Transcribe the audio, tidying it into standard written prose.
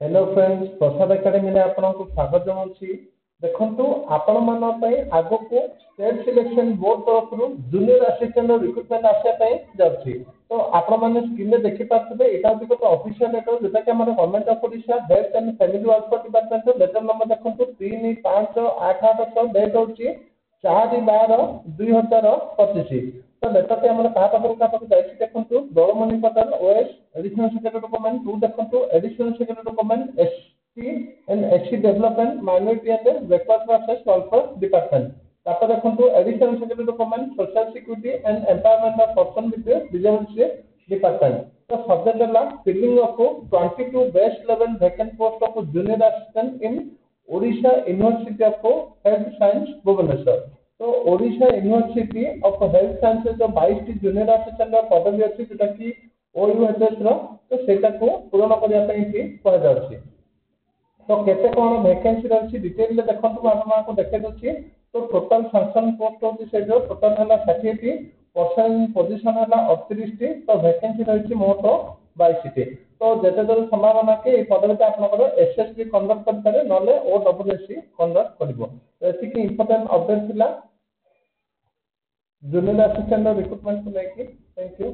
Hello friends प्रसाद academy में आपको स्वागत जनाऊँगी। देखंतु आपण मान आग को स्टेट सिलेक्शन बोर्ड तरफ जूनियर असिस्टेंट रिक्रुटमेंट आसापी जाऊँगी। तो आपण मैंने स्क्रीन में देखी पारे यहाँ हूँ गोटे ऑफिशियल लेटर जोटा कि government of Odisha health and family welfare department letter number देखो 3/5/8/8 डेट हूँ 4/12/2025। तो लेटर टी आम क्या पाखक जाइए देखो दौड़मणि Patel OS additional secretary document to देखो additional secretary document ST and SC development minority and backward classes welfare department. तापर देखो additional secretary document social security and empowerment of person with disability department. तो सब्जेक्ट है filling of 22 best level vacant post of junior assistant in Odisha university of health science Bhubaneswar. तो Odisha university of health sciences जो 22 T junior assistant पदवी अच्छी जोटा कि ओयूएचएस तो सेटा को पूरण करने कह जाଉଛି। तो केते कोन वैकेंसी रही डिटेल में देखो आपको देखे दूसरी। तो टोटल सैंक्शन पोस्ट होची से जो टोटल है 60 परसेंट पोजीशन है 38 टी। तो वैकेंसी रही मोट 22 टी। तो जेते दूर संभावना कि पदवी आपंकर एसएसबी कंडक्ट कर पारे नले ओडब्ल्यूएससी कंडक्ट करिवो। एतिकी इंपोर्टेंट अपडेट थिला जूनियर असिस्टेंट रिक्रुटमेंट को लेके। Thank you.